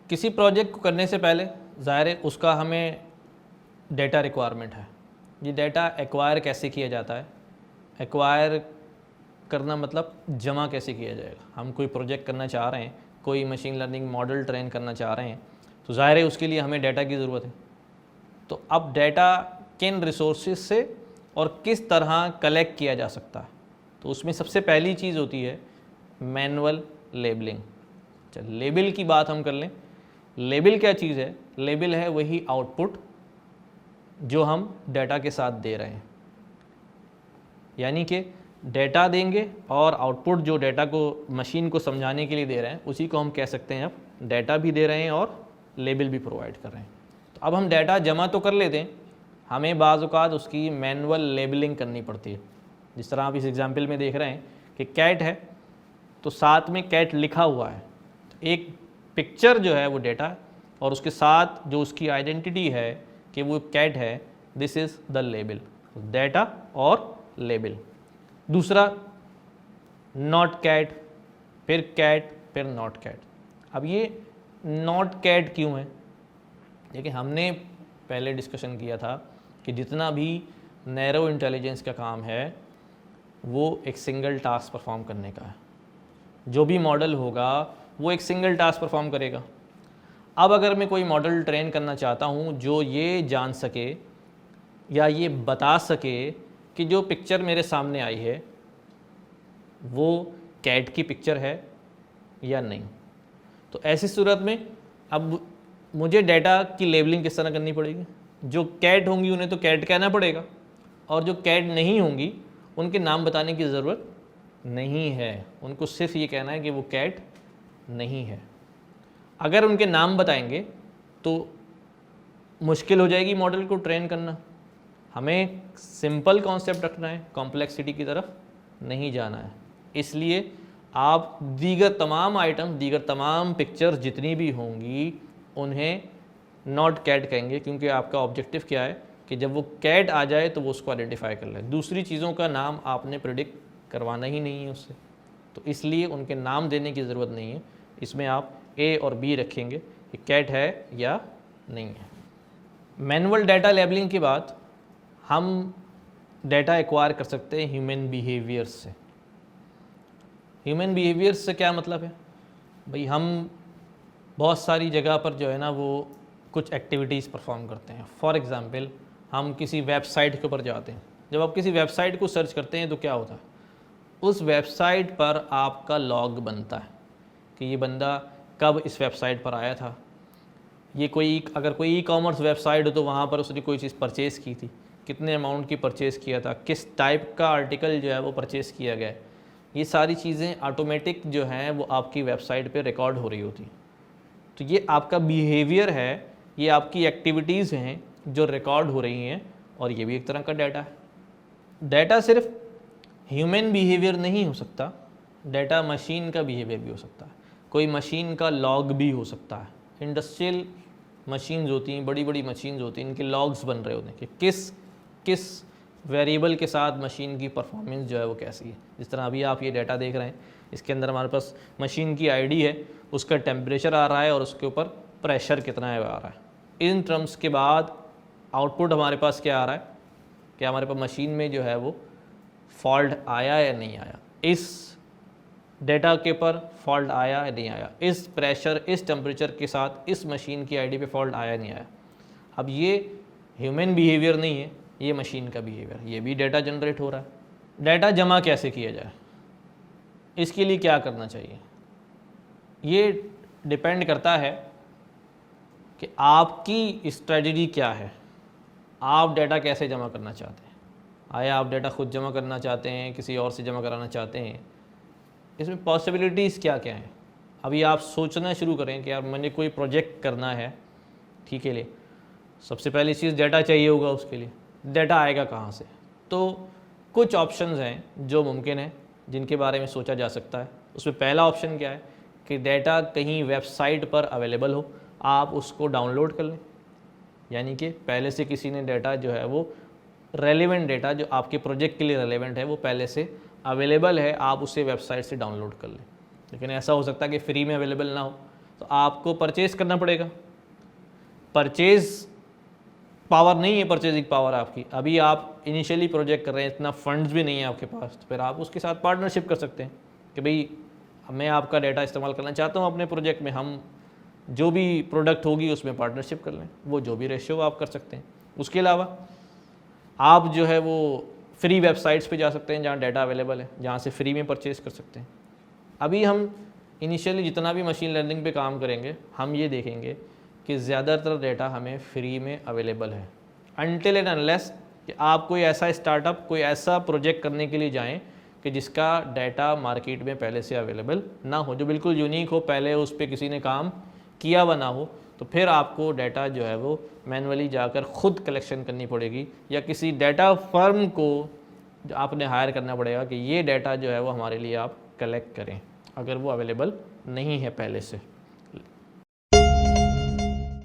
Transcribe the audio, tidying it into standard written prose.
किसी प्रोजेक्ट को करने से पहले ज़ाहिर है उसका हमें डेटा रिक्वायरमेंट है। ये डेटा एक्वायर कैसे किया जाता है, एक्वायर करना मतलब जमा कैसे किया जाएगा। हम कोई प्रोजेक्ट करना चाह रहे हैं, कोई मशीन लर्निंग मॉडल ट्रेन करना चाह रहे हैं, तो ज़ाहिर है उसके लिए हमें डाटा की ज़रूरत है। तो अब डाटा किन रिसोर्सेज से और किस तरह कलेक्ट किया जा सकता है, तो उसमें सबसे पहली चीज़ होती है मैनुअल लेबलिंग। चल लेबल की बात हम कर लें। लेबल क्या चीज़ है? लेबल है वही आउटपुट जो हम डाटा के साथ दे रहे हैं, यानी कि डेटा देंगे और आउटपुट जो डाटा को मशीन को समझाने के लिए दे रहे हैं उसी को हम कह सकते हैं अब डाटा भी दे रहे हैं और लेबल भी प्रोवाइड कर रहे हैं। तो अब हम डाटा जमा तो कर लेते हैं, हमें बाज़ औक़ात उसकी मैनुअल लेबलिंग करनी पड़ती है। जिस तरह आप इस एग्जांपल में देख रहे हैं कि कैट है तो साथ में कैट लिखा हुआ है, तो एक पिक्चर जो है वो डाटा है और उसके साथ जो उसकी आइडेंटिटी है कि वो कैट है, this is the label, data और लेबल। दूसरा नॉट कैट, फिर नॉट कैट। अब ये नॉट कैट क्यों है? देखिए हमने पहले डिस्कशन किया था कि जितना भी नैरो इंटेलिजेंस का काम है वो एक सिंगल टास्क परफॉर्म करने का है। जो भी मॉडल होगा वो एक सिंगल टास्क परफॉर्म करेगा। अब अगर मैं कोई मॉडल ट्रेन करना चाहता हूँ जो ये जान सके या ये बता सके कि जो पिक्चर मेरे सामने आई है वो कैट की पिक्चर है या नहीं, तो ऐसी सूरत में अब मुझे डाटा की लेबलिंग किस तरह करनी पड़ेगी। जो कैट होंगी उन्हें तो कैट कहना पड़ेगा और जो कैट नहीं होंगी उनके नाम बताने की ज़रूरत नहीं है, उनको सिर्फ ये कहना है कि वो कैट नहीं है। अगर उनके नाम बताएंगे तो मुश्किल हो जाएगी मॉडल को ट्रेन करना। हमें सिंपल कॉन्सेप्ट रखना है, कॉम्प्लेक्सिटी की तरफ नहीं जाना है। इसलिए आप दीगर तमाम आइटम, दीगर तमाम पिक्चर्स जितनी भी होंगी उन्हें नॉट कैट कहेंगे, क्योंकि आपका ऑब्जेक्टिव क्या है कि जब वो कैट आ जाए तो वो उसको आइडेंटिफाई कर ले। दूसरी चीज़ों का नाम आपने प्रेडिक्ट करवाना ही नहीं है उससे, तो इसलिए उनके नाम देने की ज़रूरत नहीं है। इसमें आप ए और बी रखेंगे कि कैट है या नहीं है। मैनुअल डाटा लेबलिंग के बाद हम डाटा एक्वायर कर सकते हैं ह्यूमन बिहेवियर्स से। ह्यूमन बिहेवियर्स से क्या मतलब है भाई? हम बहुत सारी जगह पर जो है ना वो कुछ एक्टिविटीज़ परफॉर्म करते हैं। फॉर एग्ज़ाम्पल हम किसी वेबसाइट के ऊपर जाते हैं। जब आप किसी वेबसाइट को सर्च करते हैं तो क्या होता है, उस वेबसाइट पर आपका लॉग बनता है कि ये बंदा कब इस वेबसाइट पर आया था, ये कोई अगर कोई ई कॉमर्स वेबसाइट हो तो वहाँ पर उसने कोई चीज़ परचेज़ की थी, कितने अमाउंट की परचेज़ किया था, किस टाइप का आर्टिकल जो है वो परचेज़ किया गया है। ये सारी चीज़ें ऑटोमेटिक जो हैं वो आपकी वेबसाइट पे रिकॉर्ड हो रही होती हैं। तो ये आपका बिहेवियर है, ये आपकी एक्टिविटीज़ हैं जो रिकॉर्ड हो रही हैं और ये भी एक तरह का डाटा है। डाटा सिर्फ ह्यूमन बिहेवियर नहीं हो सकता, डाटा मशीन का बिहेवियर भी हो सकता है। कोई मशीन का लॉग भी हो सकता है। इंडस्ट्रियल मशीन्स होती हैं, बड़ी बड़ी मशीन्स होती हैं, इनके लॉग्स बन रहे होते हैं कि किस वेरिएबल के साथ मशीन की परफॉर्मेंस जो है वो कैसी है। जिस तरह अभी आप ये डाटा देख रहे हैं, इसके अंदर हमारे पास मशीन की आईडी है, उसका टेम्परेचर आ रहा है और उसके ऊपर प्रेशर कितना है आ रहा है। इन टर्म्स के बाद आउटपुट हमारे पास क्या आ रहा है कि हमारे पास मशीन में जो है वो फॉल्ट आया या नहीं आया, इस डेटा के ऊपर फॉल्ट आया या नहीं आया, इस प्रेशर इस टेम्परेचर के साथ इस मशीन की आईडी पे फॉल्ट आया नहीं आया। अब ये ह्यूमन बिहेवियर नहीं है, ये मशीन का बिहेवियर, ये भी डाटा जनरेट हो रहा है। डाटा जमा कैसे किया जाए, इसके लिए क्या करना चाहिए, ये डिपेंड करता है कि आपकी स्ट्रेटजी क्या है। आप डाटा कैसे जमा करना चाहते हैं? आया आप डाटा खुद जमा करना चाहते हैं, किसी और से जमा कराना चाहते हैं? इसमें पॉसिबिलिटीज़ क्या क्या हैं? अभी आप सोचना शुरू करें कि यार मैंने कोई प्रोजेक्ट करना है, ठीक है, लिए सबसे पहली चीज़ डाटा चाहिए होगा। उसके लिए डाटा आएगा कहाँ से? तो कुछ ऑप्शंस हैं जो मुमकिन है, जिनके बारे में सोचा जा सकता है। उसमें पहला ऑप्शन क्या है कि डाटा कहीं वेबसाइट पर अवेलेबल हो, आप उसको डाउनलोड कर लें। यानी कि पहले से किसी ने डाटा जो है वो रेलेवेंट डाटा जो आपके प्रोजेक्ट के लिए रेलेवेंट है वो पहले से अवेलेबल है, आप उसे वेबसाइट से डाउनलोड कर लें। लेकिन ऐसा हो सकता है कि फ्री में अवेलेबल ना हो, तो आपको परचेज़ करना पड़ेगा। परचेज़ पावर नहीं है, परचेजिंग पावर आपकी, अभी आप इनिशियली प्रोजेक्ट कर रहे हैं, इतना फंड्स भी नहीं है आपके पास, तो फिर आप उसके साथ पार्टनरशिप कर सकते हैं कि भाई मैं आपका डाटा इस्तेमाल करना चाहता हूँ अपने प्रोजेक्ट में, हम जो भी प्रोडक्ट होगी उसमें पार्टनरशिप कर लें, वो जो भी रेशियो आप कर सकते हैं। उसके अलावा आप जो है वो फ्री वेबसाइट्स पे जा सकते हैं जहाँ डाटा अवेलेबल है, जहाँ से फ्री में परचेज़ कर सकते हैं। अभी हम इनिशियली जितना भी मशीन लर्निंग पे काम करेंगे, हम ये देखेंगे कि ज़्यादातर डाटा हमें फ्री में अवेलेबल है, अनटिल एंड अनलेस कि आप कोई ऐसा स्टार्टअप, कोई ऐसा प्रोजेक्ट करने के लिए जाएं कि जिसका डाटा मार्केट में पहले से अवेलेबल ना हो, जो बिल्कुल यूनिक हो, पहले उस पर किसी ने काम किया हुआ ना हो, तो फिर आपको डाटा जो है वो मैनुअली जाकर ख़ुद कलेक्शन करनी पड़ेगी, या किसी डाटा फर्म को आपने हायर करना पड़ेगा कि ये डाटा जो है वो हमारे लिए आप कलेक्ट करें, अगर वो अवेलेबल नहीं है पहले से।